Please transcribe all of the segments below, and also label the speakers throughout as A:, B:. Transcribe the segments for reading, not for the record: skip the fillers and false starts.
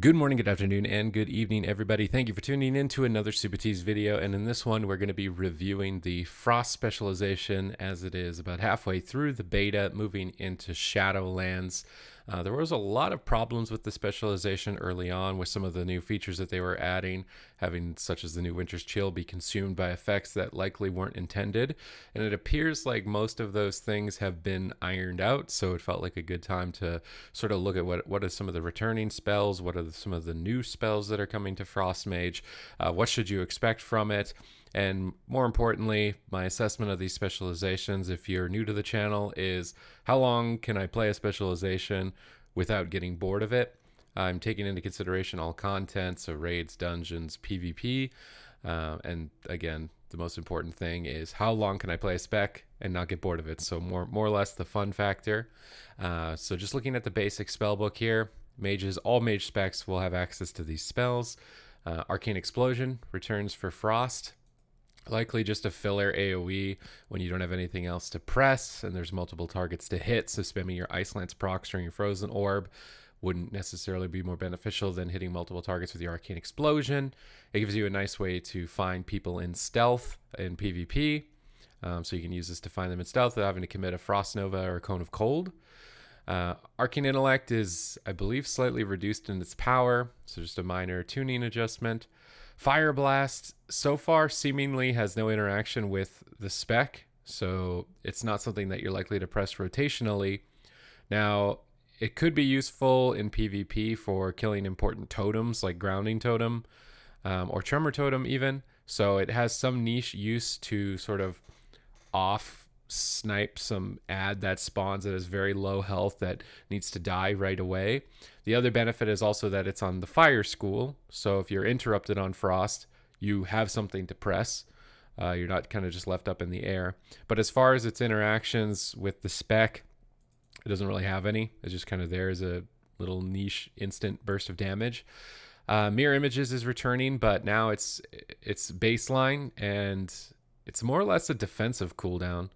A: Good morning, good afternoon, and good evening, everybody. Thank you for tuning in to another Super Tease video. And in this one, we're going to be reviewing the Frost specialization as it is about halfway through the beta, moving into Shadowlands. There was a lot of problems with the specialization early on with some of the new features that they were adding, having such as the new Winter's Chill be consumed by effects that likely weren't intended. And it appears like most of those things have been ironed out, so it felt like a good time to sort of look at what are some of the returning spells, what are some of the new spells that are coming to Frost Mage, what should you expect from it, and more importantly, my assessment of these specializations, if you're new to the channel, is how long can I play a specialization without getting bored of it? I'm taking into consideration all content, so raids, dungeons, PvP, and again, the most important thing is how long can I play a spec and not get bored of it? So more or less the fun factor. So just looking at the basic spell book here, all mage specs will have access to these spells. Arcane Explosion returns for Frost. Likely just a filler AoE when you don't have anything else to press and there's multiple targets to hit, so spamming your Ice Lance procs during your Frozen Orb wouldn't necessarily be more beneficial than hitting multiple targets with your Arcane Explosion. It gives you a nice way to find people in stealth in PvP, so you can use this to find them in stealth without having to commit a Frost Nova or a Cone of Cold. Arcane Intellect is, I believe, slightly reduced in its power, so just a minor tuning adjustment. Fire Blast so far seemingly has no interaction with the spec, so it's not something that you're likely to press rotationally. Now, it could be useful in PvP for killing important totems like Grounding Totem or Tremor Totem even, so it has some niche use to sort of off snipe some ad that spawns that has very low health that needs to die right away. The other benefit is also that it's on the fire school, so if you're interrupted on Frost, you have something to press. You're not kind of just left up in the air. But as far as its interactions with the spec, it doesn't really have any. It's just kind of there as a little niche instant burst of damage. Mirror Images is returning, but now it's baseline and it's more or less a defensive cooldown.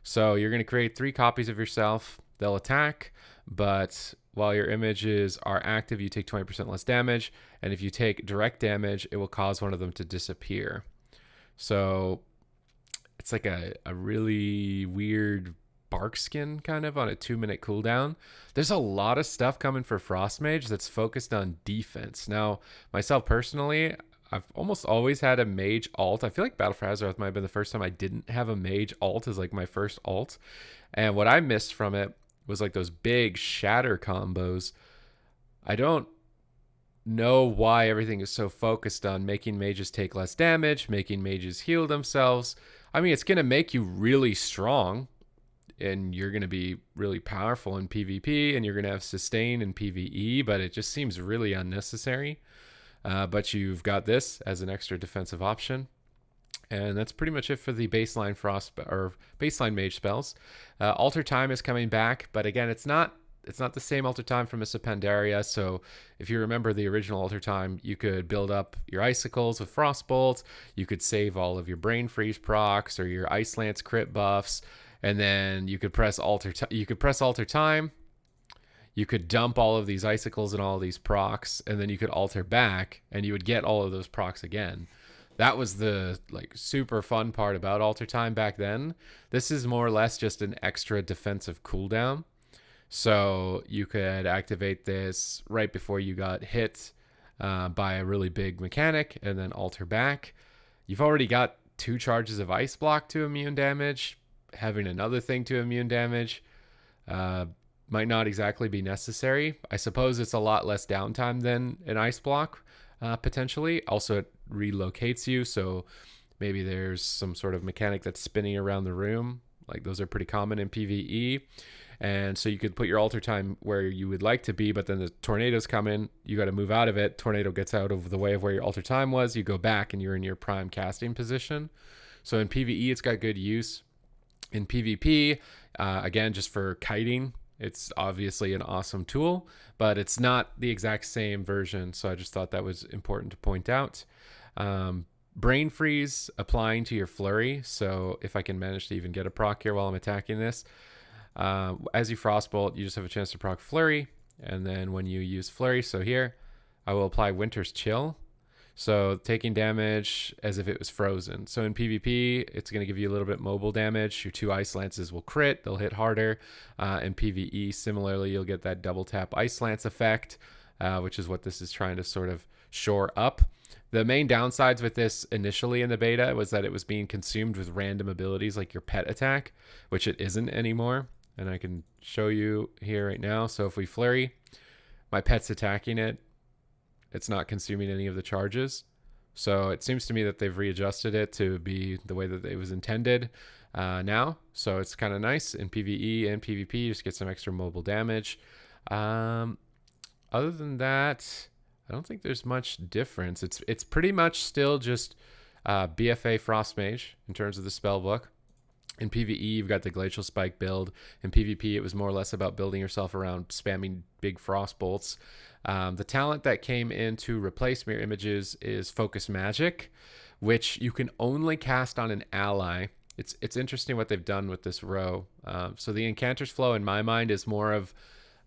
A: So you're going to create 3 copies of yourself. They'll attack, but while your images are active, you take 20% less damage. And if you take direct damage, it will cause one of them to disappear. So it's like a really weird bark skin kind of on a 2-minute cooldown. There's a lot of stuff coming for Frost Mage that's focused on defense. Now, myself personally, I've almost always had a mage alt. I feel like Battle for Azeroth might have been the first time I didn't have a mage alt as like my first alt. And what I missed from it was like those big shatter combos. I don't know why everything is so focused on making mages take less damage, making mages heal themselves. I mean, it's going to make you really strong and you're going to be really powerful in PvP and you're going to have sustain in PvE, but it just seems really unnecessary. But you've got this as an extra defensive option. And that's pretty much it for the baseline Frost or baseline mage spells. Alter Time is coming back, but again, it's not the same Alter Time from Mists of Pandaria. So if you remember the original Alter Time, you could build up your icicles with Frostbolt. You could save all of your Brain Freeze procs or your Ice Lance crit buffs, and then you could press Alter Time. You could dump all of these icicles and all of these procs, and then you could alter back, and you would get all of those procs again. That was the like super fun part about Alter Time back then. This is more or less just an extra defensive cooldown. So you could activate this right before you got hit by a really big mechanic, and then alter back. You've already got 2 charges of Ice Block to immune damage. Having another thing to immune damage might not exactly be necessary. I suppose it's a lot less downtime than an Ice Block, potentially. Also, it relocates you, so maybe there's some sort of mechanic that's spinning around the room. Like, those are pretty common in PvE. And so you could put your alter time where you would like to be, but then the tornadoes come in, you got to move out of it. Tornado gets out of the way of where your alter time was. You go back and you're in your prime casting position. So in PvE, it's got good use. In PvP, again, just for kiting, it's obviously an awesome tool, but it's not the exact same version. So I just thought that was important to point out. Brain Freeze applying to your flurry. So if I can manage to even get a proc here while I'm attacking this, as you Frostbolt, you just have a chance to proc flurry. And then when you use flurry, so here, I will apply Winter's Chill. So taking damage as if it was frozen. So in PvP, it's going to give you a little bit mobile damage. Your 2 Ice Lances will crit. They'll hit harder. In PvE, similarly, you'll get that double tap Ice Lance effect, which is what this is trying to sort of shore up. The main downsides with this initially in the beta was that it was being consumed with random abilities like your pet attack, which it isn't anymore. And I can show you here right now. So if we flurry, my pet's attacking it. It's not consuming any of the charges. So it seems to me that they've readjusted it to be the way that it was intended now. So it's kind of nice in PvE and PvP. You just get some extra mobile damage. Other than that, I don't think there's much difference. It's pretty much still just BFA Frost Mage in terms of the spell book. In PvE, you've got the Glacial Spike build. In PvP, it was more or less about building yourself around spamming big frost bolts. The talent that came in to replace mirror images is Focus Magic, which you can only cast on an ally. It's interesting what they've done with this row. So the Incanter's Flow, in my mind, is more of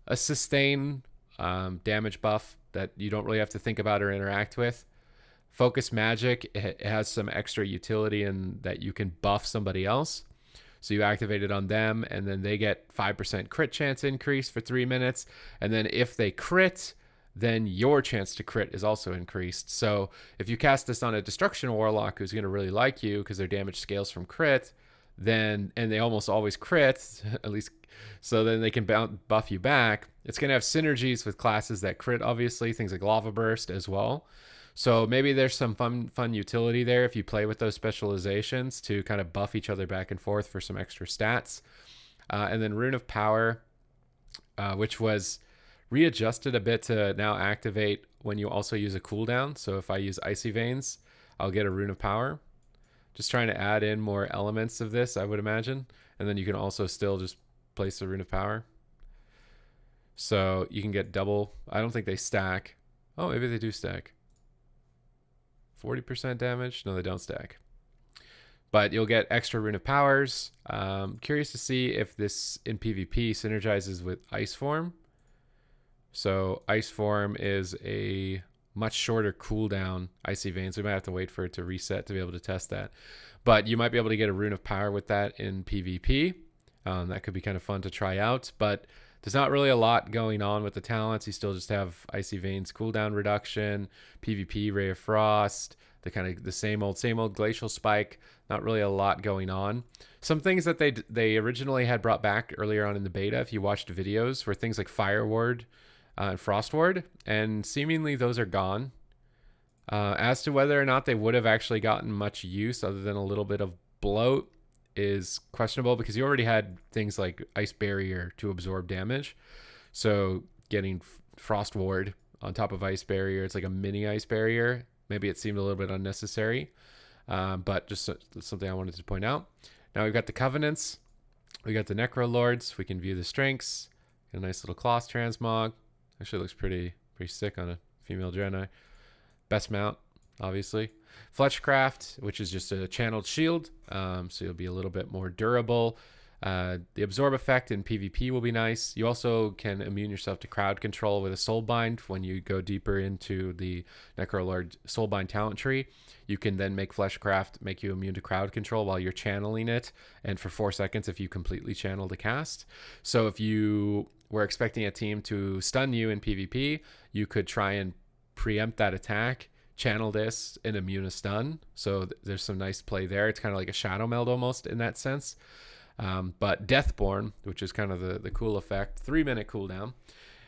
A: a sustain damage buff that you don't really have to think about or interact with. Focus Magic, it has some extra utility in that you can buff somebody else. So you activate it on them, and then they get 5% crit chance increase for 3 minutes. And then if they crit, then your chance to crit is also increased. So if you cast this on a Destruction Warlock who's going to really like you because their damage scales from crit, then, and they almost always crit, at least, so then they can buff you back. It's going to have synergies with classes that crit, obviously, things like Lava Burst as well. So maybe there's some fun utility there if you play with those specializations to kind of buff each other back and forth for some extra stats. And then Rune of Power, which was readjusted a bit to now activate when you also use a cooldown. So if I use Icy Veins, I'll get a Rune of Power. Just trying to add in more elements of this, I would imagine. And then you can also still just place a Rune of Power. So you can get double. I don't think they stack. Oh, maybe they do stack. 40% damage? No, they don't stack. But you'll get extra Rune of Powers. Curious to see if this in PvP synergizes with Ice Form. So Ice Form is a much shorter cooldown Icy Veins. We might have to wait for it to reset to be able to test that. But you might be able to get a Rune of Power with that in PvP. That could be kind of fun to try out. But there's not really a lot going on with the talents. You still just have Icy Veins cooldown reduction, PvP Ray of Frost, the kind of the same old Glacial Spike. Not really a lot going on. Some things that they originally had brought back earlier on in the beta, if you watched videos, were things like Fire Ward and Frost Ward, and seemingly those are gone. As to whether or not they would have actually gotten much use other than a little bit of bloat is questionable, because you already had things like Ice Barrier to absorb damage. So getting Frost Ward on top of Ice Barrier, it's like a mini Ice Barrier. Maybe it seemed a little bit unnecessary, but just something I wanted to point out. Now we've got the Covenants. We got the Necrolords. We can view the strengths. Got a nice little Cloth Transmog. Actually looks pretty sick on a female Draenei. Best mount, obviously. Fletchcraft, which is just a channeled shield, so you'll be a little bit more durable. The absorb effect in PvP will be nice. You also can immune yourself to crowd control with a Soulbind when you go deeper into the Necrolord Soulbind talent tree. You can then make Fleshcraft make you immune to crowd control while you're channeling it, and for 4 seconds if you completely channel the cast. So if you were expecting a team to stun you in PvP, you could try and preempt that attack, channel this, and immune a stun. So there's some nice play there. It's kind of like a Shadow Meld almost in that sense. But Deathborn, which is kind of the cool effect, 3-minute cooldown,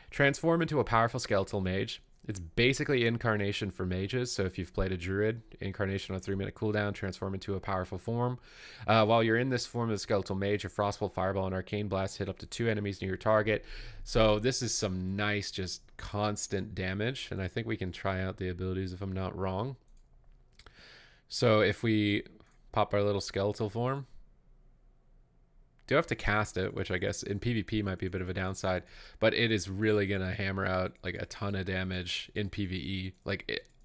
A: transform into a powerful skeletal mage. It's basically Incarnation for mages. So if you've played a druid, Incarnation on a 3-minute cooldown, transform into a powerful form. While you're in this form of the skeletal mage, a Frostbolt, Fireball, and Arcane Blast hit up to 2 enemies near your target. So this is some nice, just constant damage. And I think we can try out the abilities if I'm not wrong. So if we pop our little skeletal form, do have to cast it, which I guess in PvP might be a bit of a downside, but it is really going to hammer out like a ton of damage in PvE.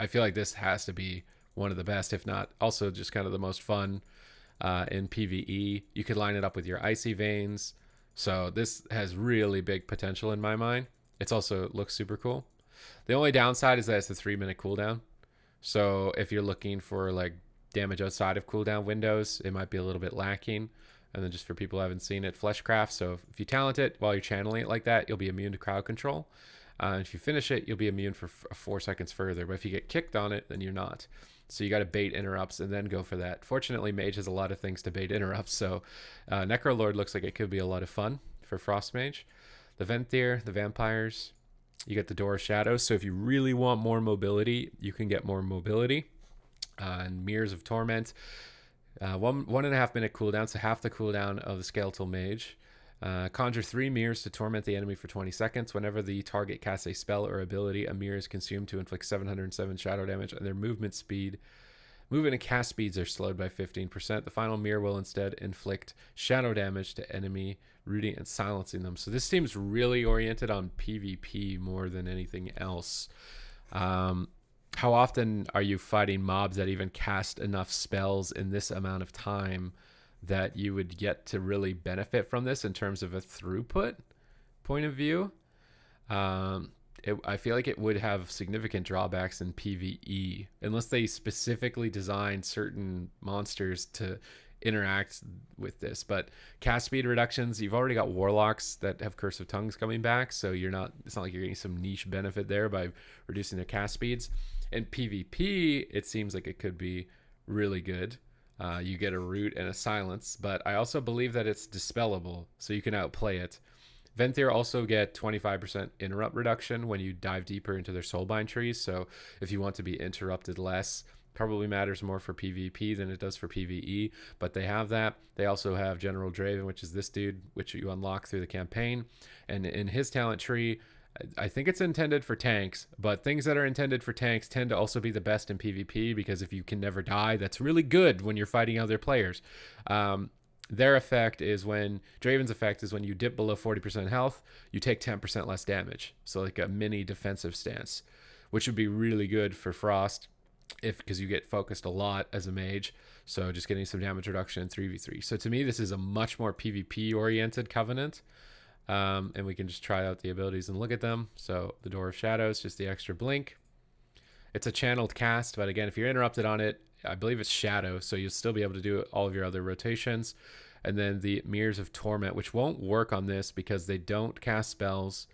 A: I feel like this has to be one of the best, if not also just kind of the most fun in PvE. You could line it up with your Icy Veins. So this has really big potential in my mind. It looks super cool. The only downside is that it's a 3-minute cooldown. So if you're looking for like damage outside of cooldown windows, it might be a little bit lacking. And then just for people who haven't seen it, Fleshcraft. So if you talent it while you're channeling it like that, you'll be immune to crowd control. If you finish it, you'll be immune for 4 seconds further. But if you get kicked on it, then you're not. So you got to bait interrupts and then go for that. Fortunately, Mage has a lot of things to bait interrupts. So Necrolord looks like it could be a lot of fun for Frost Mage. The Venthyr, the Vampires, you get the Door of Shadows. So if you really want more mobility, you can get more mobility. And Mirrors of Torment. 1.5 minute cooldown, so half the cooldown of the Skeletal Mage. Conjure 3 mirrors to torment the enemy for 20 seconds. Whenever the target casts a spell or ability, a mirror is consumed to inflict 707 shadow damage, and their movement and cast speeds are slowed by 15%. The final mirror will instead inflict shadow damage to enemy, rooting and silencing them. So this seems really oriented on PvP more than anything else. How often are you fighting mobs that even cast enough spells in this amount of time that you would get to really benefit from this in terms of a throughput point of view? I feel like it would have significant drawbacks in PvE unless they specifically design certain monsters to interact with this. But cast speed reductions, you've already got warlocks that have Curse of Tongues coming back, so it's not like you're getting some niche benefit there by reducing their cast speeds. In PvP, it seems like it could be really good. You get a root and a silence, but I also believe that it's dispellable, so you can outplay it. Venthyr also get 25% interrupt reduction when you dive deeper into their soulbind trees, so if you want to be interrupted less, probably matters more for PvP than it does for PvE, but they have that. They also have General Draven, which is this dude, which you unlock through the campaign, and in his talent tree, I think it's intended for tanks, but things that are intended for tanks tend to also be the best in PvP, because if you can never die, that's really good when you're fighting other players. Their effect is Draven's effect is when you dip below 40% health, you take 10% less damage. So like a mini defensive stance, which would be really good for Frost because you get focused a lot as a mage. So just getting some damage reduction in 3v3. So to me, this is a much more PvP oriented Covenant. And we can just try out the abilities and look at them. So the Door of Shadows, just the extra blink. It's a channeled cast, but again, if you're interrupted on it, I believe it's Shadow, so you'll still be able to do all of your other rotations. And then the Mirrors of Torment, which won't work on this because they don't cast spells.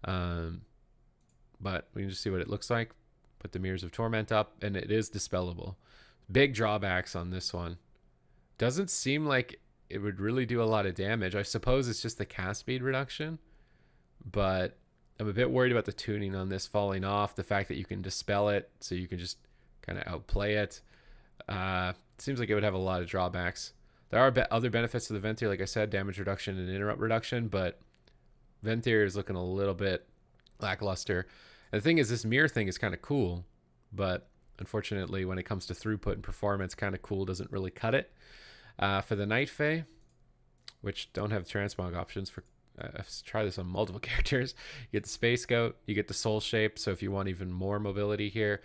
A: But we can just see what it looks like. Put the Mirrors of Torment up, and it is dispellable. Big drawbacks on this one. Doesn't seem like it would really do a lot of damage. I suppose it's just the cast speed reduction, but I'm a bit worried about the tuning on this falling off. The fact that you can dispel it, so you can just kind of outplay it. Seems like it would have a lot of drawbacks. There are other benefits to the Venthyr, like I said, damage reduction and interrupt reduction, but Venthyr is looking a little bit lackluster. And the thing is, this mirror thing is kind of cool, but unfortunately, when it comes to throughput and performance, kind of cool doesn't really cut it. For the Night Fae, which don't have transmog options for I've tried this on multiple characters. You get the Space Goat, you get the Soul Shape, so if you want even more mobility here,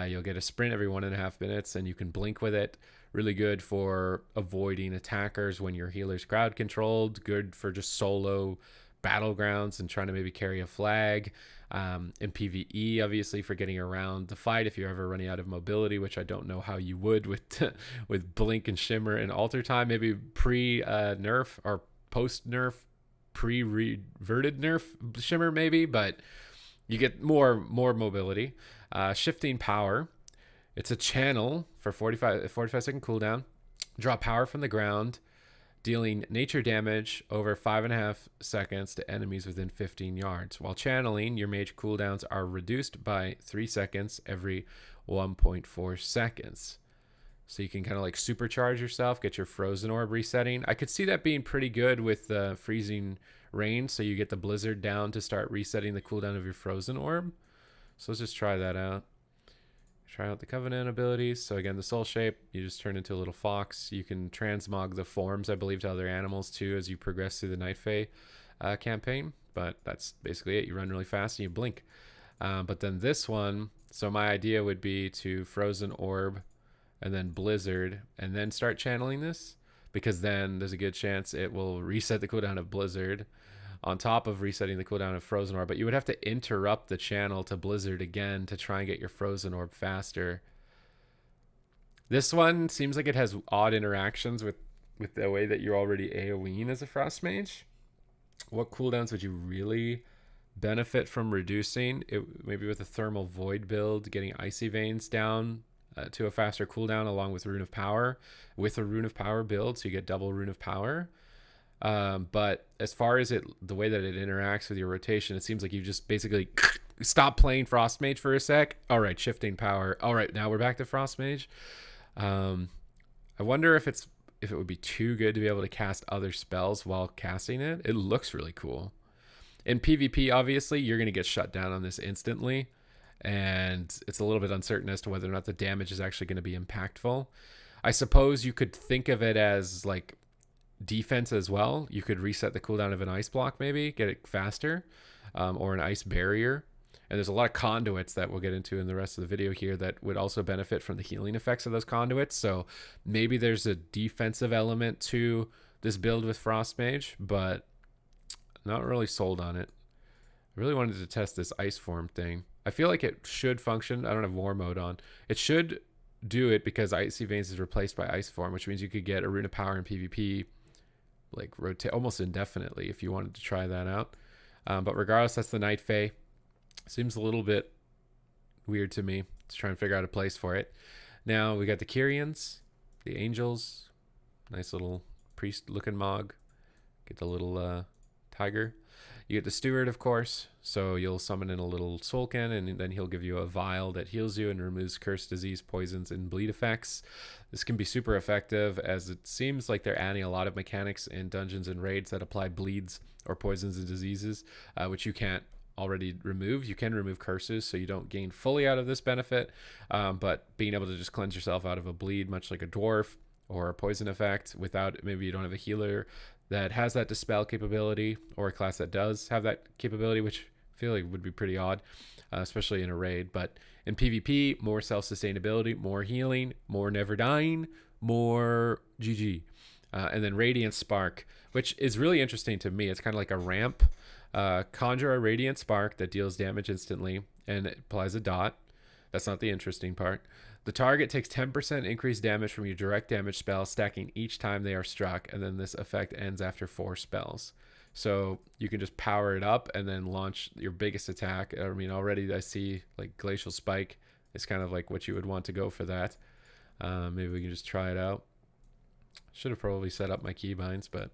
A: you'll get a sprint every 1.5 minutes, and you can blink with it. Really good for avoiding attackers when your healer's crowd controlled. Good for just solo battlegrounds and trying to maybe carry a flag. In PvE, obviously, for getting around the fight if you're ever running out of mobility, which I don't know how you would with Blink and Shimmer and Alter Time. Maybe pre-nerf or post-nerf, pre-reverted nerf Shimmer maybe, but you get more mobility. Shifting Power. It's a channel for 45 second cooldown. Draw power from the ground, dealing nature damage over 5.5 seconds to enemies within 15 yards. While channeling, your mage cooldowns are reduced by 3 seconds every 1.4 seconds. So you can kind of like supercharge yourself, get your frozen orb resetting. I could see that being pretty good with freezing rain, so you get the blizzard down to start resetting the cooldown of your frozen orb. So let's just try that out. Try out the Covenant abilities. So again, the Soul Shape, you just turn into a little fox. You can transmog the forms, I believe, to other animals too as you progress through the Night Fae campaign. But that's basically it. You run really fast and you blink. But then this one, so my idea would be to Frozen Orb and then Blizzard and then start channeling this, because then there's a good chance it will reset the cooldown of Blizzard, on top of resetting the cooldown of Frozen Orb, but you would have to interrupt the channel to Blizzard again to try and get your Frozen Orb faster. This one seems like it has odd interactions with the way that you're already AoEing as a Frost Mage. What cooldowns would you really benefit from reducing? Maybe with a Thermal Void build, getting Icy Veins down to a faster cooldown along with Rune of Power, with a Rune of Power build, so you get double Rune of Power. But as far as the way that it interacts with your rotation, it seems like you just basically stop playing Frost Mage for a sec. All right, shifting power. All right, now we're back to Frost Mage. I wonder if it would be too good to be able to cast other spells while casting it. It looks really cool. In PvP, obviously, you're going to get shut down on this instantly, and it's a little bit uncertain as to whether or not the damage is actually going to be impactful. I suppose you could think of it as like defense as well. You could reset the cooldown of an ice block, maybe get it faster, or an ice barrier. And there's a lot of conduits that we'll get into in the rest of the video here that would also benefit from the healing effects of those conduits. So maybe there's a defensive element to this build with Frost Mage, but not really sold on it. I really wanted to test this ice form thing. I feel like it should function. I don't have war mode on. It should do it because Icy Veins is replaced by ice form, which means you could get a Rune of Power in PvP like rotate almost indefinitely if you wanted to try that out. But regardless, that's the Night Fae. Seems a little bit weird to me to try and figure out a place for it. Now we got the Kyrians, the Angels, nice little priest looking Mog. Get the little tiger. You get the Steward, of course, so you'll summon in a little Soulkin, and then he'll give you a vial that heals you and removes curse, disease, poisons, and bleed effects. This can be super effective, as it seems like they're adding a lot of mechanics in dungeons and raids that apply bleeds or poisons and diseases, which you can't already remove. You can remove curses, so you don't gain fully out of this benefit, but being able to just cleanse yourself out of a bleed, much like a dwarf, or a poison effect, without, maybe you don't have a healer that has that dispel capability, or a class that does have that capability, which I feel like would be pretty odd, especially in a raid. But in PvP, more self-sustainability, more healing, more never dying, more GG. And then Radiant Spark, which is really interesting to me. It's kind of like a ramp. Conjure a Radiant Spark that deals damage instantly, and it applies a dot. That's not the interesting part. The target takes 10% increased damage from your direct damage spell, stacking each time they are struck, and then this effect ends after 4 spells. So you can just power it up and then launch your biggest attack. I mean, already I see like Glacial Spike is kind of like what you would want to go for that. Maybe we can just try it out. Should have probably set up my keybinds, but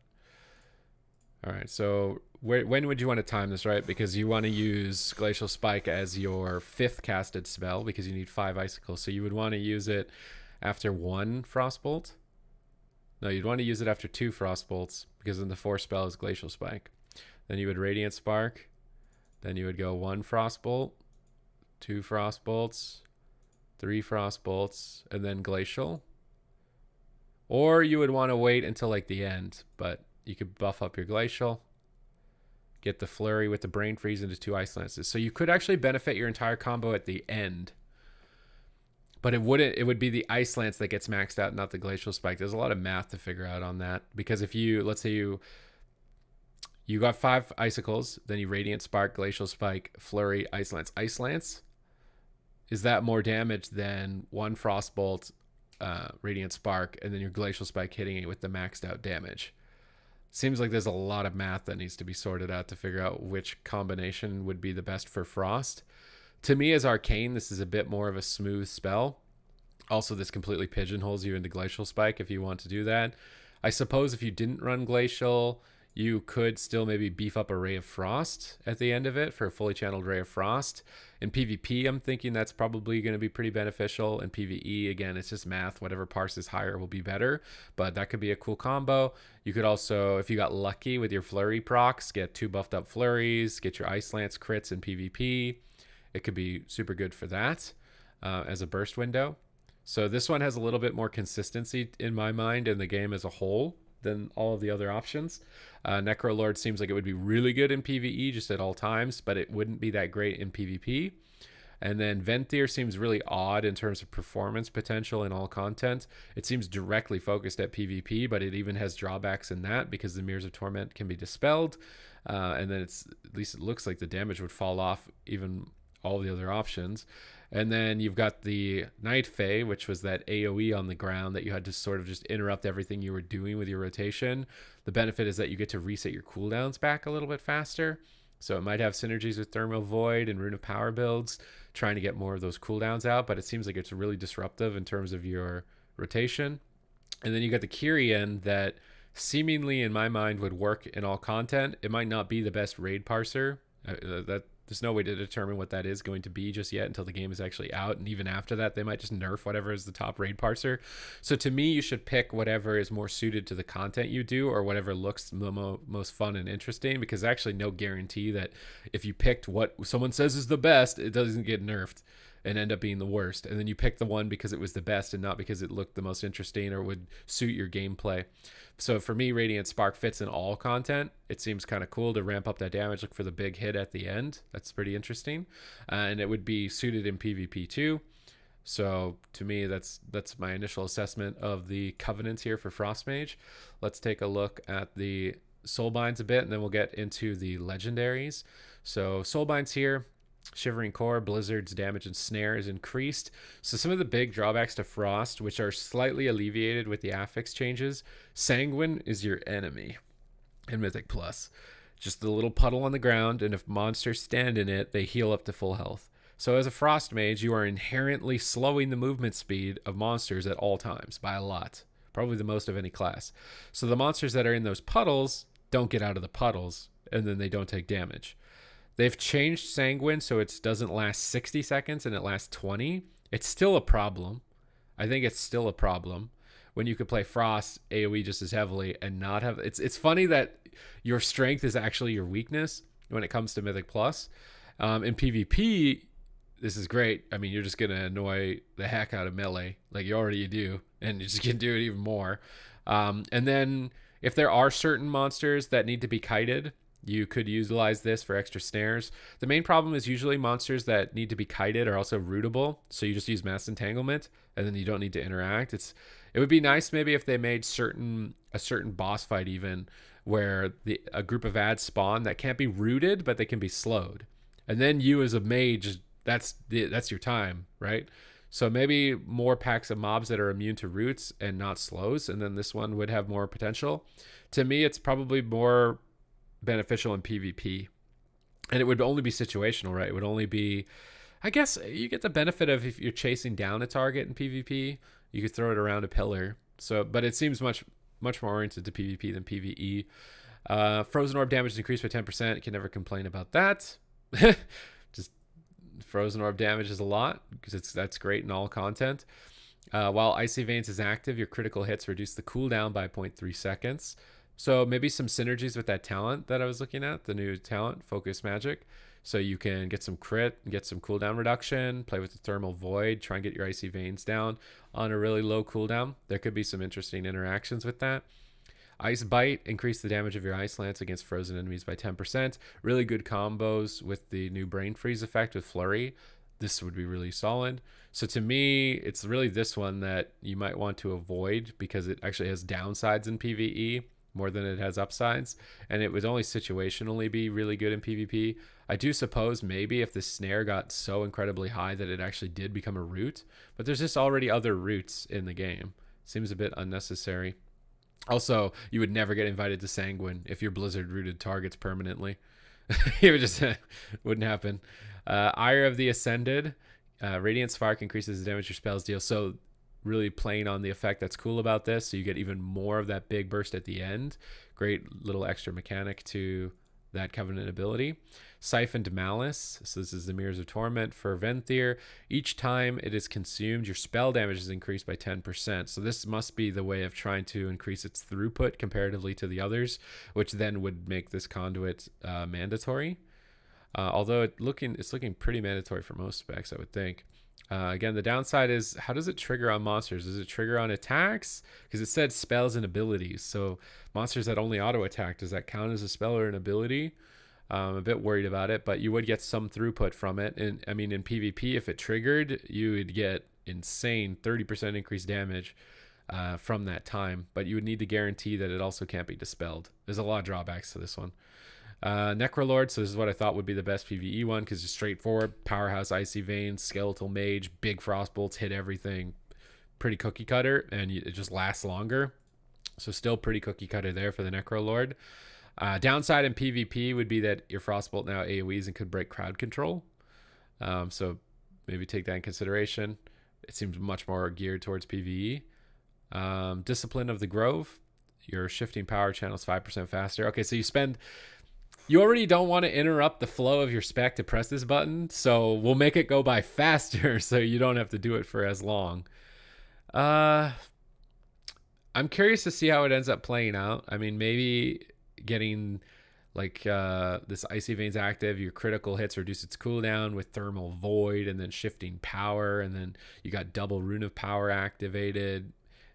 A: all right. So when would you want to time this, right? Because you want to use Glacial Spike as your 5th casted spell because you need 5 icicles. So you would want to use it after 1 Frostbolt. No, you'd want to use it after 2 Frostbolts because then the 4th spell is Glacial Spike. Then you would Radiant Spark. Then you would go 1 Frostbolt, 2 Frostbolts, 3 Frostbolts, and then Glacial. Or you would want to wait until like the end, but you could buff up your Glacial, get the Flurry with the Brain Freeze into 2 Ice Lances. So you could actually benefit your entire combo at the end. But it would be the Ice Lance that gets maxed out, not the Glacial Spike. There's a lot of math to figure out on that. Because if you, let's say you got 5 Icicles, then you Radiant Spark, Glacial Spike, Flurry, Ice Lance. Ice Lance, is that more damage than 1 Frostbolt, Radiant Spark, and then your Glacial Spike hitting it with the maxed out damage? Seems like there's a lot of math that needs to be sorted out to figure out which combination would be the best for Frost. To me, as Arcane, this is a bit more of a smooth spell. Also, this completely pigeonholes you into Glacial Spike if you want to do that. I suppose if you didn't run Glacial, you could still maybe beef up a Ray of Frost at the end of it for a fully channeled Ray of Frost. In PvP, I'm thinking that's probably going to be pretty beneficial. In PvE, again, it's just math. Whatever parses higher will be better, but that could be a cool combo. You could also, if you got lucky with your Flurry procs, get 2 buffed up Flurries, get your Ice Lance crits in PvP. It could be super good for that as a burst window. So this one has a little bit more consistency in my mind in the game as a whole than all of the other options. Necrolord seems like it would be really good in PvE just at all times, but it wouldn't be that great in PvP. And then Venthyr seems really odd in terms of performance potential in all content. It seems directly focused at PvP, but it even has drawbacks in that because the Mirrors of Torment can be dispelled. And then at least it looks like the damage would fall off even all the other options. And then you've got the Night Fae, which was that AoE on the ground that you had to sort of just interrupt everything you were doing with your rotation. The benefit is that you get to reset your cooldowns back a little bit faster. So it might have synergies with Thermal Void and Rune of Power builds, trying to get more of those cooldowns out, but it seems like it's really disruptive in terms of your rotation. And then you got the Kyrian that seemingly, in my mind, would work in all content. It might not be the best raid parser. There's no way to determine what that is going to be just yet until the game is actually out. And even after that, they might just nerf whatever is the top raid parser. So to me, you should pick whatever is more suited to the content you do or whatever looks the most fun and interesting, because there's actually no guarantee that if you picked what someone says is the best, it doesn't get nerfed and end up being the worst. And then you pick the one because it was the best and not because it looked the most interesting or would suit your gameplay. So for me, Radiant Spark fits in all content. It seems kind of cool to ramp up that damage, look for the big hit at the end. That's pretty interesting. And it would be suited in PvP too. So to me, that's my initial assessment of the Covenants here for Frost Mage. Let's take a look at the Soulbinds a bit, and then we'll get into the legendaries. So Soulbinds here. Shivering Core, Blizzard's damage and snare is increased. So some of the big drawbacks to Frost, which are slightly alleviated with the affix changes. Sanguine is your enemy in Mythic Plus. Just the little puddle on the ground, and if monsters stand in it, they heal up to full health. So as a Frost Mage, you are inherently slowing the movement speed of monsters at all times by a lot. Probably the most of any class. So the monsters that are in those puddles don't get out of the puddles, and then they don't take damage. They've changed Sanguine so it doesn't last 60 seconds and it lasts 20. It's still a problem. I think it's still a problem when you could play Frost AoE just as heavily and not have... It's funny that your strength is actually your weakness when it comes to Mythic Plus. In PvP, this is great. I mean, you're just going to annoy the heck out of melee like you already do, and you just can do it even more. And then if there are certain monsters that need to be kited, you could utilize this for extra snares. The main problem is usually monsters that need to be kited are also rootable, so you just use Mass Entanglement, and then you don't need to interact. It would be nice maybe if they made a certain boss fight even where a group of ads spawn that can't be rooted, but they can be slowed. And then you as a mage, that's your time, right? So maybe more packs of mobs that are immune to roots and not slows, and then this one would have more potential. To me, it's probably more beneficial in PvP, and it would only be situational, right? It would only be, I guess you get the benefit of if you're chasing down a target in PvP, you could throw it around a pillar. So, but it seems much more oriented to PvP than PvE. Frozen Orb damage is increased by 10%. You can never complain about that. Just Frozen Orb damage is a lot because that's great in all content. While Icy Veins is active, your critical hits reduce the cooldown by 0.3 seconds. So maybe some synergies with that talent that I was looking at, the new talent, Focus Magic. So you can get some crit, get some cooldown reduction, play with the Thermal Void, try and get your Icy Veins down on a really low cooldown. There could be some interesting interactions with that. Ice Bite, increase the damage of your Ice Lance against frozen enemies by 10%. Really good combos with the new Brain Freeze effect with Flurry. This would be really solid. So to me, it's really this one that you might want to avoid because it actually has downsides in PvE more than it has upsides, and it would only situationally be really good in PvP. I do suppose maybe if the snare got so incredibly high that it actually did become a root, but there's just already other roots in the game. Seems a bit unnecessary. Also, you would never get invited to Sanguine if your Blizzard rooted targets permanently. It would just wouldn't happen. Ire of the Ascended, Radiant Spark increases the damage your spells deal. So really playing on the effect that's cool about this, so you get even more of that big burst at the end. Great little extra mechanic to that Covenant ability. Siphoned Malice, so this is the Mirrors of Torment for Venthyr. Each time it is consumed, your spell damage is increased by 10%. So this must be the way of trying to increase its throughput comparatively to the others, which then would make this conduit mandatory. Although it's looking pretty mandatory for most specs, I would think. Again, the downside is, how does it trigger on monsters? Does it trigger on attacks? Because it said spells and abilities. So monsters that only auto attack, does that count as a spell or an ability? I'm a bit worried about it, but you would get some throughput from it. And I mean, in PvP, if it triggered, you would get insane 30% increased damage from that time. But you would need to guarantee that it also can't be dispelled. There's a lot of drawbacks to this one. Necrolord, so this is what I thought would be the best PvE one, because it's straightforward. Powerhouse, Icy Veins, Skeletal Mage, big Frost Bolts, hit everything. Pretty cookie cutter, and it just lasts longer. So still pretty cookie cutter there for the Necrolord. Downside in PvP would be that your Frostbolt now AoEs and could break crowd control. So maybe take that in consideration. It seems much more geared towards PvE. Discipline of the Grove. Your shifting power channel is 5% faster. Okay, so you already don't want to interrupt the flow of your spec to press this button, so we'll make it go by faster so you don't have to do it for as long. I'm curious to see how it ends up playing out. I mean, maybe getting like this Icy Veins active, your critical hits reduce its cooldown with Thermal Void, and then shifting power, and then you got double Rune of Power activated.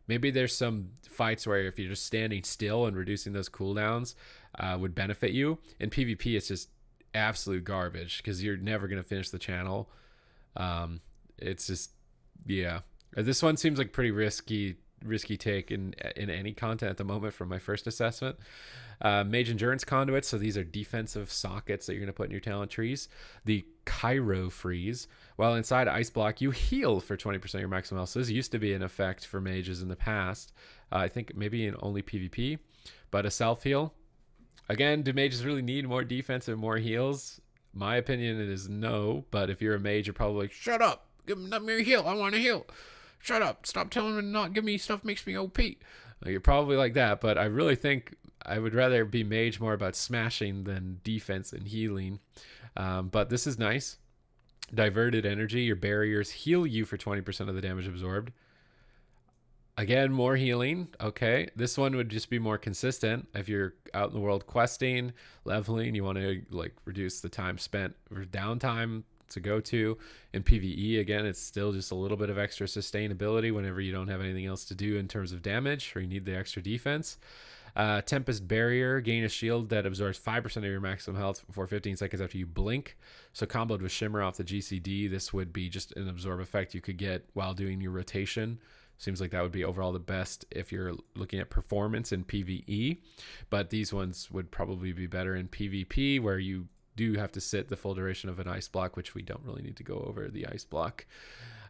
A: Maybe there's some fights where if you're just standing still and reducing those cooldowns would benefit you. In PvP, it's just absolute garbage because you're never going to finish the channel. It's just, yeah. This one seems like pretty risky take in any content at the moment from my first assessment. Mage Endurance Conduits, so these are defensive sockets that you're going to put in your talent trees. The Kyro Freeze, while inside Ice Block, you heal for 20% of your maximum health. So this used to be an effect for mages in the past. I think maybe in only PvP, but a self-heal. Again, do mages really need more defense and more heals? My opinion is no, but if you're a mage, you're probably like, shut up, give me your heal, I want to heal. Shut up, stop telling me to not give me stuff makes me OP. You're probably like that, but I really think I would rather be mage more about smashing than defense and healing. But this is nice. Diverted energy, your barriers heal you for 20% of the damage absorbed. Again, more healing. Okay, this one would just be more consistent. If you're out in the world questing, leveling, you want to like reduce the time spent or downtime to go to. In PvE, again, it's still just a little bit of extra sustainability whenever you don't have anything else to do in terms of damage or you need the extra defense. Tempest Barrier, gain a shield that absorbs 5% of your maximum health for 15 seconds after you blink. So comboed with Shimmer off the GCD, this would be just an absorb effect you could get while doing your rotation. Seems like that would be overall the best if you're looking at performance in PvE, but these ones would probably be better in PvP where you do have to sit the full duration of an ice block, which we don't really need to go over the ice block.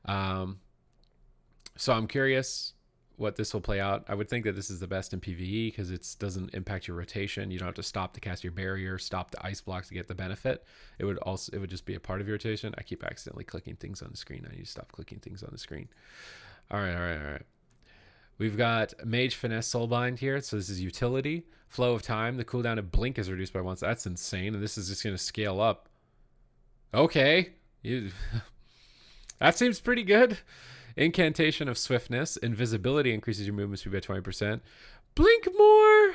A: So I'm curious what this will play out. I would think that this is the best in PvE because it doesn't impact your rotation. You don't have to stop to cast your barrier, stop the ice block to get the benefit. It would just be a part of your rotation. I keep accidentally clicking things on the screen. I need to stop clicking things on the screen. All right. We've got Mage Finesse Soulbind here. So this is utility. Flow of time. The cooldown of Blink is reduced by once. That's insane. And this is just going to scale up. Okay. That seems pretty good. Incantation of Swiftness. Invisibility increases your movement speed by 20%. Blink more.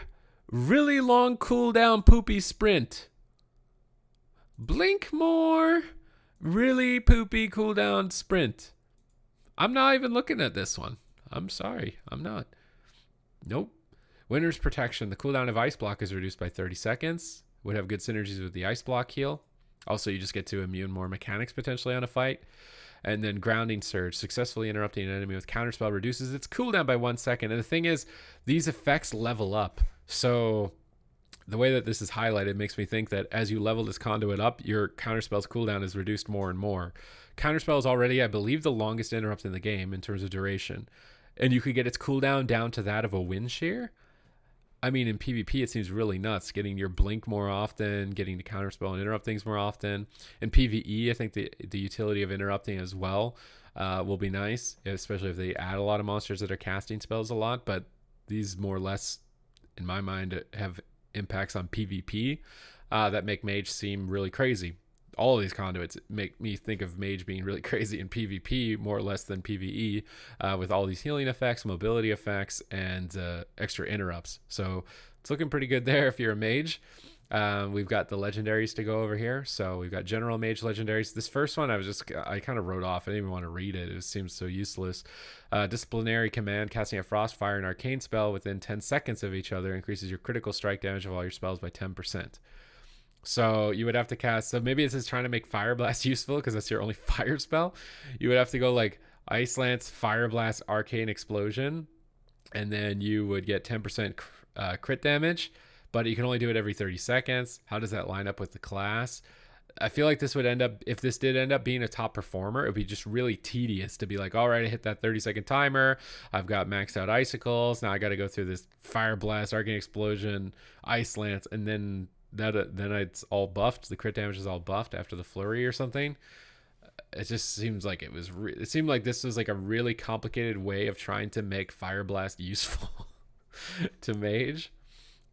A: Really long cooldown poopy sprint. Blink more. Really poopy cooldown sprint. I'm not even looking at this one. I'm sorry. I'm not. Nope. Winter's Protection. The cooldown of Ice Block is reduced by 30 seconds. Would have good synergies with the Ice Block heal. Also, you just get to immune more mechanics potentially on a fight. And then Grounding Surge. Successfully interrupting an enemy with Counterspell reduces its cooldown by 1 second. And the thing is, these effects level up. So the way that this is highlighted makes me think that as you level this conduit up, your Counterspell's cooldown is reduced more and more. Counterspell is already, I believe, the longest interrupt in the game in terms of duration. And you could get its cooldown down to that of a Wind Shear. I mean, in PvP, it seems really nuts. Getting your Blink more often, getting to Counterspell and interrupt things more often. In PvE, I think the utility of interrupting as well will be nice, especially if they add a lot of monsters that are casting spells a lot. But these more or less, in my mind, have impacts on PvP that make Mage seem really crazy. All of these conduits make me think of Mage being really crazy in PvP more or less than PvE with all these healing effects, mobility effects, and extra interrupts. So it's looking pretty good there if you're a Mage. We've got the legendaries to go over here. So we've got General Mage legendaries. This first one I kind of wrote off. I didn't even want to read it. It seems so useless. Disciplinary Command, casting a Frostfire and Arcane spell within 10 seconds of each other increases your critical strike damage of all your spells by 10%. So you would have to cast. So maybe this is trying to make Fire Blast useful because that's your only fire spell. You would have to go like Ice Lance, Fire Blast, Arcane Explosion, and then you would get 10% crit damage, but you can only do it every 30 seconds. How does that line up with the class? I feel like this would end up, if this did end up being a top performer, it would be just really tedious to be like, all right, I hit that 30-second timer. I've got maxed out icicles. Now I got to go through this Fire Blast, Arcane Explosion, Ice Lance, and then it's all buffed. The crit damage is all buffed after the flurry or something. It just seems like it seemed like this was like a really complicated way of trying to make Fire Blast useful to Mage.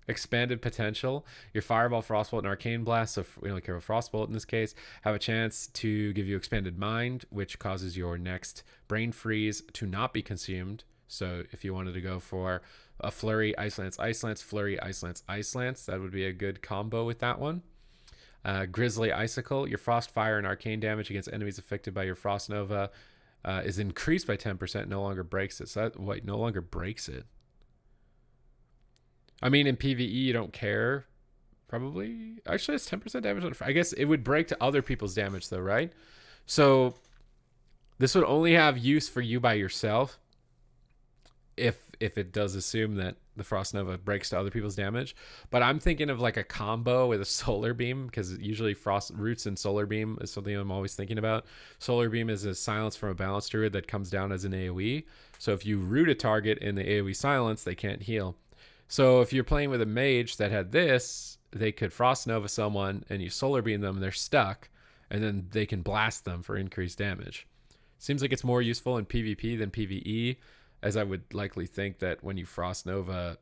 A: Expanded potential. Your Fireball, Frostbolt, and Arcane Blast, so we don't care about Frostbolt in this case, have a chance to give you Expanded Mind, which causes your next Brain Freeze to not be consumed. So if you wanted to go for a Flurry, Ice Lance, Ice Lance, Flurry, Ice Lance, Ice Lance, that would be a good combo with that one. Grizzly Icicle. Your Frost, Fire, and Arcane damage against enemies affected by your Frost Nova is increased by 10%, no longer breaks it. So that, no longer breaks it. I mean, in PvE, you don't care. Probably. Actually, it's 10% damage on. I guess it would break to other people's damage, though, right? So this would only have use for you by yourself if it does assume that the Frost Nova breaks to other people's damage. But I'm thinking of like a combo with a Solar Beam, because usually Frost Roots and Solar Beam is something I'm always thinking about. Solar Beam is a silence from a Balance Druid that comes down as an AoE. So if you root a target in the AoE silence, they can't heal. So if you're playing with a Mage that had this, they could Frost Nova someone and you Solar Beam them, they're stuck, and then they can blast them for increased damage. Seems like it's more useful in PvP than PvE, as I would likely think that when you Frost Nova,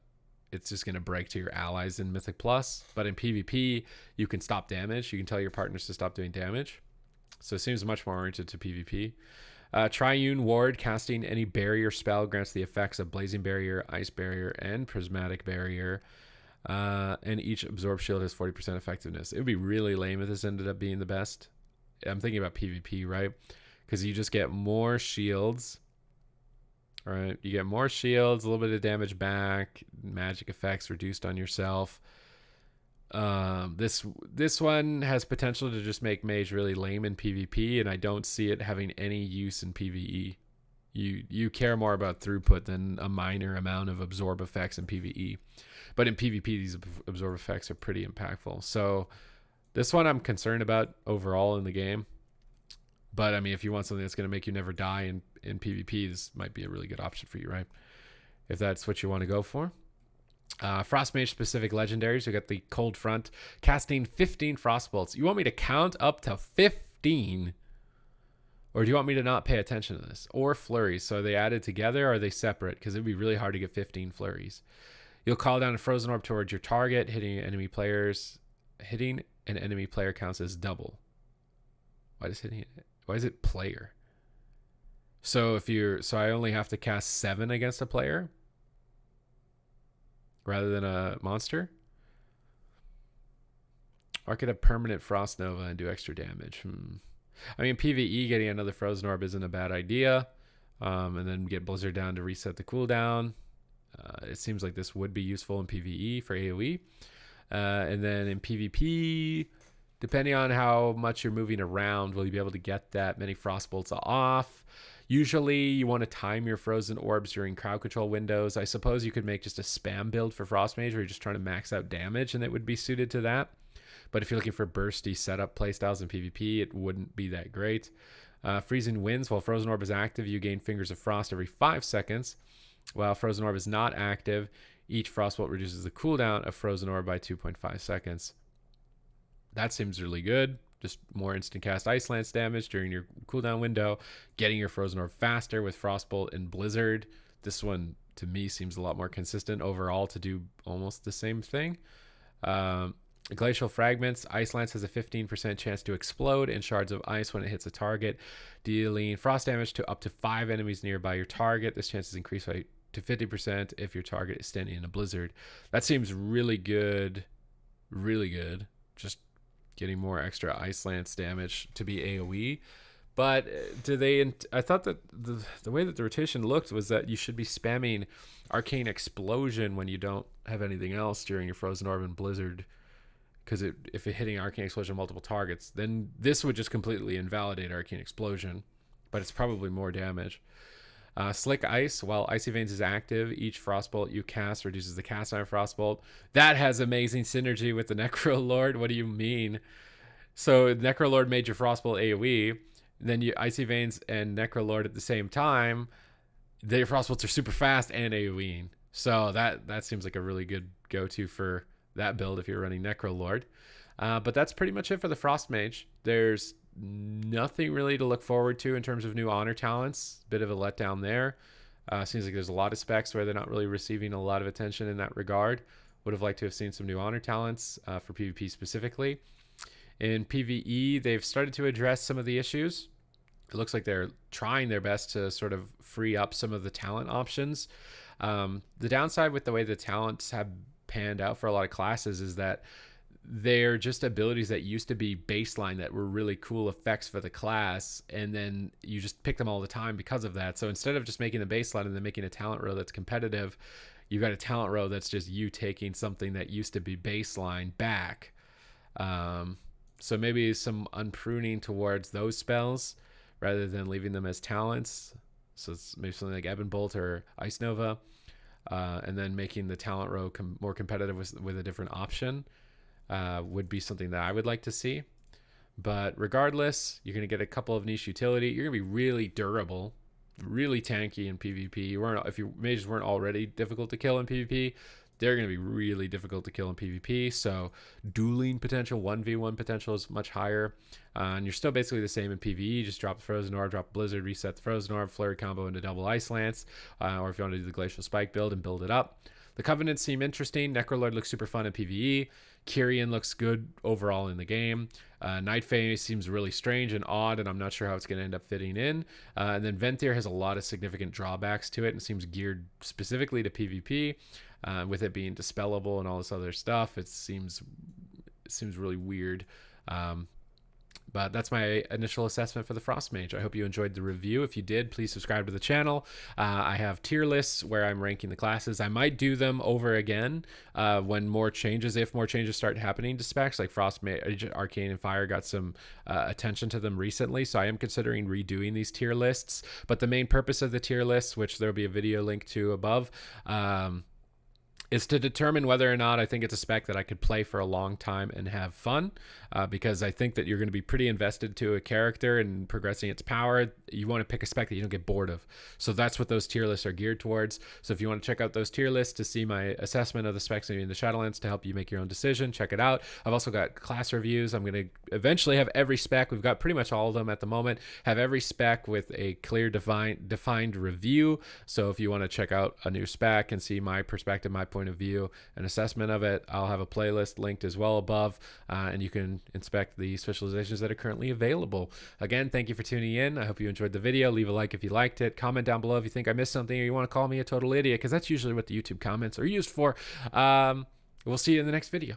A: it's just going to break to your allies in Mythic Plus. But in PvP, you can stop damage. You can tell your partners to stop doing damage. So it seems much more oriented to PvP. Triune Ward, casting any barrier spell grants the effects of Blazing Barrier, Ice Barrier, and Prismatic Barrier. And each Absorb Shield has 40% effectiveness. It would be really lame if this ended up being the best. I'm thinking about PvP, right? Because you just get more shields. All right, you get more shields, a little bit of damage back, magic effects reduced on yourself. This one has potential to just make Mage really lame in PvP, and I don't see it having any use in PvE. You care more about throughput than a minor amount of absorb effects in PvE. But in PvP, these absorb effects are pretty impactful. So this one I'm concerned about overall in the game. But I mean, if you want something that's going to make you never die in PvP, this might be a really good option for you, right? If that's what you want to go for. Frostmage specific legendaries. We got the Cold Front, casting 15 Frostbolts. You want me to count up to 15? Or do you want me to not pay attention to this? Or flurries. So are they added together or are they separate? Because it'd be really hard to get 15 flurries. You'll call down a Frozen Orb towards your target, hitting enemy players. Hitting an enemy player counts as double. Why is it player? So so I only have to cast 7 against a player rather than a monster. Or I could have permanent Frost Nova and do extra damage. I mean, PvE, getting another Frozen Orb isn't a bad idea. And then get Blizzard down to reset the cooldown. It seems like this would be useful in PvE for AoE. And then in PvP, depending on how much you're moving around, will you be able to get that many Frostbolts off? Usually you want to time your Frozen Orbs during crowd control windows. I suppose you could make just a spam build for Frostmage where you're just trying to max out damage and it would be suited to that. But if you're looking for bursty setup playstyles in PvP, it wouldn't be that great. Freezing Winds. While Frozen Orb is active, you gain Fingers of Frost every 5 seconds. While Frozen Orb is not active, each Frostbolt reduces the cooldown of Frozen Orb by 2.5 seconds. That seems really good. Just more instant cast Ice Lance damage during your cooldown window, getting your Frozen Orb faster with Frostbolt and Blizzard. This one, to me, seems a lot more consistent overall to do almost the same thing. Glacial Fragments. Ice Lance has a 15% chance to explode in shards of ice when it hits a target, dealing frost damage to up to 5 enemies nearby your target. This chance is increased to 50% if your target is standing in a blizzard. That seems really good. Really good. Just getting more extra Ice Lance damage to be AoE. But I thought that the way that the rotation looked was that you should be spamming Arcane Explosion when you don't have anything else during your Frozen Orb and Blizzard because if it hitting Arcane Explosion multiple targets, then this would just completely invalidate Arcane Explosion, but it's probably more damage. Slick Ice, while Icy Veins is active, each Frostbolt you cast reduces the cast time of Frostbolt. That has amazing synergy with the Necrolord. What do you mean? So Necrolord made your Frostbolt AoE, then you Icy Veins and Necrolord at the same time. Their Frostbolts are super fast and AoEing. So that seems like a really good go-to for that build if you're running Necrolord. But that's pretty much it for the Frost Mage. There's nothing really to look forward to in terms of new honor talents. Bit of a letdown there. Seems like there's a lot of specs where they're not really receiving a lot of attention in that regard. Would have liked to have seen some new honor talents for PvP specifically. In PvE, they've started to address some of the issues. It looks like they're trying their best to sort of free up some of the talent options. The downside with the way the talents have panned out for a lot of classes is that they're just abilities that used to be baseline that were really cool effects for the class, and then you just pick them all the time because of that. So instead of just making the baseline and then making a talent row that's competitive, you got a talent row that's just you taking something that used to be baseline back. So maybe some unpruning towards those spells rather than leaving them as talents. So it's maybe something like Ebon Bolt or Ice Nova, and then making the talent row more competitive with a different option. Would be something that I would like to see. But regardless, you're going to get a couple of niche utility. You're going to be really durable, really tanky in PvP. If your mages weren't already difficult to kill in PvP, they're going to be really difficult to kill in PvP. So dueling potential, 1v1 potential is much higher. And you're still basically the same in PvE. Just drop the Frozen Orb, drop Blizzard, reset the Frozen Orb, Flurry combo into double Ice Lance. Or if you want to do the Glacial Spike build and build it up. The Covenants seem interesting. Necrolord looks super fun in PvE. Kyrian looks good overall in the game. Night Fae seems really strange and odd, and I'm not sure how it's going to end up fitting in. And then Venthyr has a lot of significant drawbacks to it and seems geared specifically to PvP. With it being dispellable and all this other stuff, it seems really weird. But that's my initial assessment for the Frost Mage. I hope you enjoyed the review. If you did, please subscribe to the channel. I have tier lists where I'm ranking the classes. I might do them over again when if more changes start happening to specs, like Frost Mage, Arcane, and Fire got some attention to them recently. So I am considering redoing these tier lists. But the main purpose of the tier lists, which there'll be a video link to above, is to determine whether or not I think it's a spec that I could play for a long time and have fun, because I think that you're going to be pretty invested to a character and progressing its power. You want to pick a spec that you don't get bored of. So that's what those tier lists are geared towards. So if you want to check out those tier lists to see my assessment of the specs in the Shadowlands to help you make your own decision, check it out. I've also got class reviews. I'm going to eventually have every spec. We've got pretty much all of them at the moment. Have every spec with a clear defined review. So if you want to check out a new spec and see my perspective, my point of view, an assessment of it, I'll have a playlist linked as well above, and you can inspect the specializations that are currently available. Again, thank you for tuning in. I hope you enjoyed the video. Leave a like if you liked it. Comment down below if you think I missed something or you want to call me a total idiot, because that's usually what the YouTube comments are used for. We'll see you in the next video.